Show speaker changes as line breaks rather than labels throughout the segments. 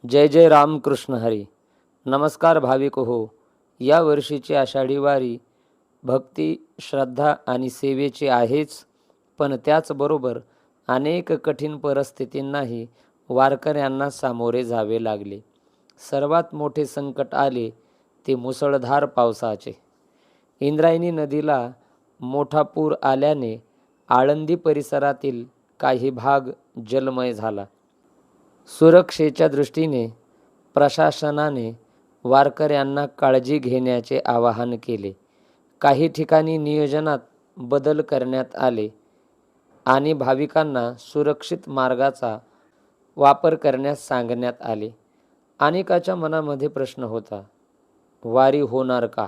जय जय रामकृष्ण हरी. नमस्कार भाविक हो. या वर्षीची आषाढी वारी भक्ती, श्रद्धा आणि सेवेची आहेच, पण त्याचबरोबर अनेक कठीण परिस्थितींनाही वारकऱ्यांना सामोरे जावे लागले. सर्वात मोठे संकट आले ते मुसळधार पावसाचे. इंद्रायणी नदीला मोठा पूर आल्याने आळंदी परिसरातील काही भाग जलमय झाला. सुरक्षेच्या दृष्टीने प्रशासनाने वारकऱ्यांना काळजी घेण्याचे आवाहन केले. काही ठिकाणी नियोजनात बदल करण्यात आले आणि भाविकांना सुरक्षित मार्गाचा वापर करण्यास सांगण्यात आले. अनेकाच्या मनामध्ये प्रश्न होता, वारी होणार का?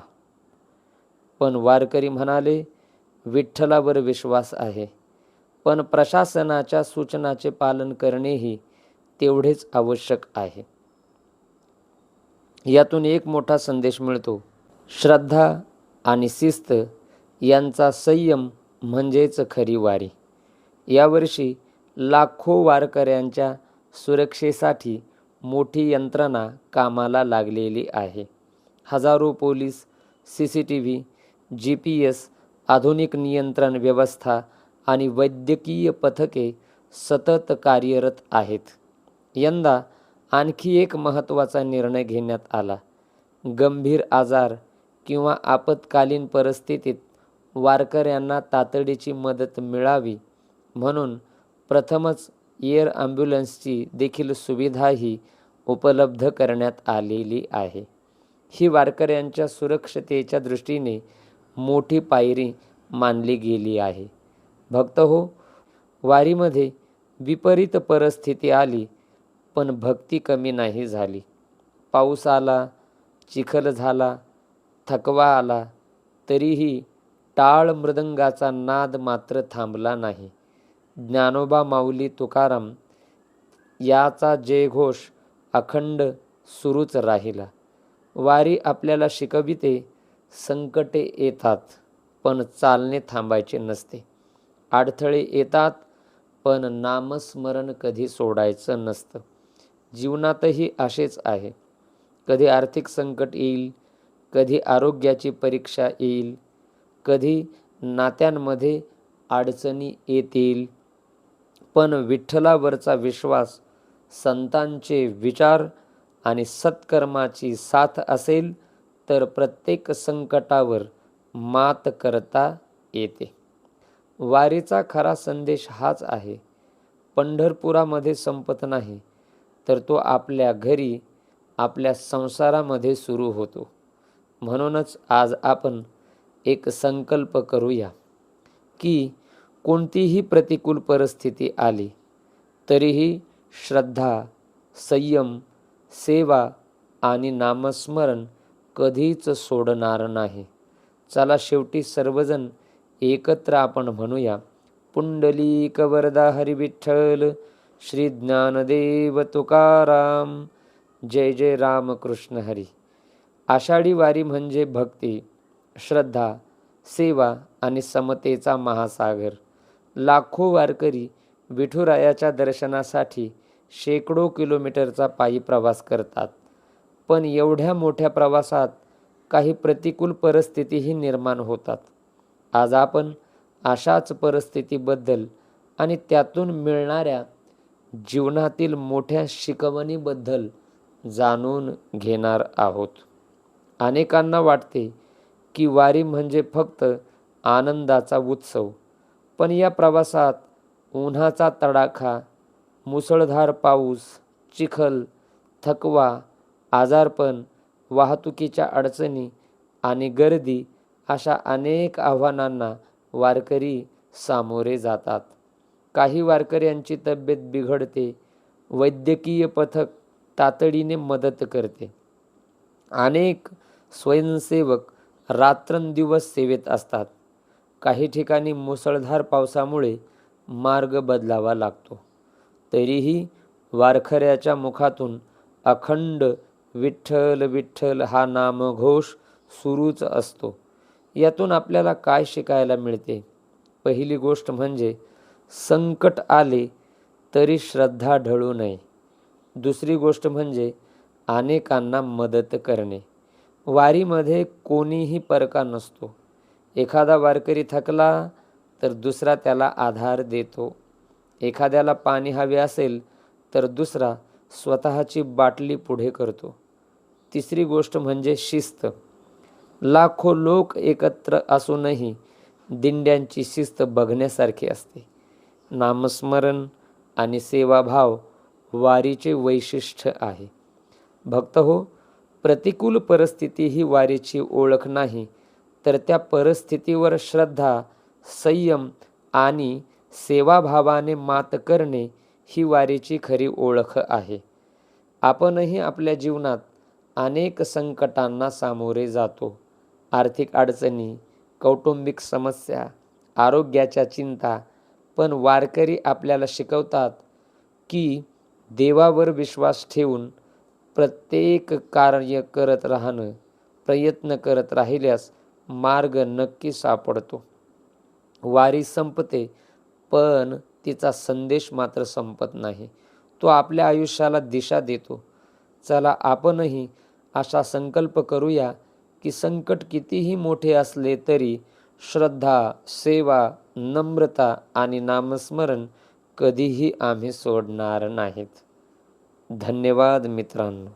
पण वारकरी म्हणाले, विठ्ठलावर विश्वास आहे. पण प्रशासनाच्या सूचनाचे पालन करणेही तेवढेच आवश्यक आहे. यातून एक मोठा संदेश मिळतो. श्रद्धा आणि शिस्त यांचा संयम म्हणजेच खरी वारी. यावर्षी लाखो वारकऱ्यांच्या सुरक्षेसाठी मोठी यंत्रणा कामाला लागलेली आहे. हजारो पोलीस, CCTV, GPS, आधुनिक नियंत्रण व्यवस्था आणि वैद्यकीय पथके सतत कार्यरत आहेत. यंदा आणखी एक महत्त्वाचा निर्णय घेण्यात आला. गंभीर आजार किंवा आपत्कालीन परिस्थितीत वारकऱ्यांना तातडीची मदत मिळावी म्हणून प्रथमच एअर ॲम्ब्युलन्सची देखील सुविधाही उपलब्ध करण्यात आलेली आहे. ही वारकऱ्यांच्या सुरक्षतेच्या दृष्टीने मोठी पायरी मानली गेली आहे. भक्त हो, वारीमध्ये विपरीत परिस्थिती आली पण भक्ती कमी नाही झाली. पाऊस आला, चिखल झाला, थकवा आला, तरीही टाळ मृदंगाचा नाद मात्र थांबला नाही. ज्ञानोबा, माऊली, तुकाराम याचा जयघोष अखंड सुरूच राहिला. वारी आपल्याला शिकविते, संकटे येतात पण चालणे थांबायचे नसते. अडथळे येतात पण नामस्मरण कधी सोडायचं नसतं. जीवनातही असेच आहे. कधी आर्थिक संकट येईल, कधी आरोग्याची परीक्षा येईल, कधी नात्यांमध्ये अडचणी येतील. पण विठ्ठलावरचा विश्वास, संतांचे विचार आणि सत्कर्माची साथ असेल तर प्रत्येक संकटावर मात करता येते. वारीचा खरा संदेश हाच आहे. पंढरपुरामध्ये संपत नाही, तर तो आपल्या घरी, आपल्या संसारामध्ये सुरू होतो. म्हणूनच आज आपण एक संकल्प करूया की कोणतीही प्रतिकूल परिस्थिती आली तरीही श्रद्धा, संयम, सेवा आणि नामस्मरण कधीच सोडणार नाही. चला शेवटी सर्वजण एकत्र आपण म्हणूया, पुंडलिक वरदा हरी विठ्ठल, श्री ज्ञानदेव तुकाराम, जय जय रामकृष्ण हरी. आषाढी वारी म्हणजे भक्ती, श्रद्धा, सेवा आणि समतेचा महासागर. लाखो वारकरी विठुरायाच्या दर्शनासाठी शेकडो किलोमीटरचा पायी प्रवास करतात. पण एवढ्या मोठ्या प्रवासात काही प्रतिकूल परिस्थितीही निर्माण होतात. आज आपण अशाच परिस्थितीबद्दल आणि त्यातून मिळणाऱ्या जीवनातील मोठ्या शिकवणीबद्दल जाणून घेणार आहोत. अनेकांना वाटते की वारी म्हणजे फक्त आनंदाचा उत्सव, पण या प्रवासात उन्हाचा तडाखा, मुसळधार पाऊस, चिखल, थकवा, आजारपण, वाहतुकीच्या अडचणी आणि गर्दी अशा अनेक आव्हानांना वारकरी सामोरे जातात. काही वारकऱ्यांची तब्येत बिघडते, वैद्यकीय पथक तातडीने मदत करते. अनेक स्वयंसेवक रात्रंदिवस सेवेत असतात. काही ठिकाणी मुसळधार पावसामुळे मार्ग बदलावा लागतो. तरीही वारकऱ्याच्या मुखातून अखंड विठ्ठल विठ्ठल हा नामघोष सुरूच असतो. यातून आपल्याला काय शिकायला मिळते? पहिली गोष्ट म्हणजे संकट आले तरी श्रद्धा ढळू नये. दुसरी गोष्ट म्हणजे अनेकांना मदत करणे. वारीमध्ये कोणीही परका नसतो. एखादा वारकरी थकला तर दुसरा त्याला आधार देतो. एखाद्याला पाणी हवे असेल तर दुसरा स्वतःची बाटली पुढे करतो. तिसरी गोष्ट म्हणजे शिस्त. लाखो लोक एकत्र असूनही दिंड्यांची शिस्त बघण्यासारखी असते. नामस्मरण आणि सेवाभाव वारीचे वैशिष्ट्य आहे. भक्त हो, प्रतिकूल परिस्थिती ही वारीची ओळख नाही, तर त्या परिस्थितीवर श्रद्धा, संयम आणि सेवाभावाने मात करणे ही वारीची खरी ओळख आहे. आपणही आपल्या जीवनात अनेक संकटांना सामोरे जातो. आर्थिक अडचणी, कौटुंबिक समस्या, आरोग्याच्या चिंता. पण वारकरी आपल्याला शिकवतात की देवावर विश्वास ठेवून प्रत्येक कार्य करत राहणं, प्रयत्न करत राहिल्यास मार्ग नक्की सापडतो. वारी संपते, पण तिचा संदेश मात्र संपत नाही. तो आपल्या आयुष्याला दिशा देतो. चला आपणही असा संकल्प करूया की संकट कितीही मोठे असले तरी श्रद्धा, सेवा, नम्रता आणि नामस्मरण कधीही आम्ही सोडणार नाहीत. धन्यवाद मित्रांनो.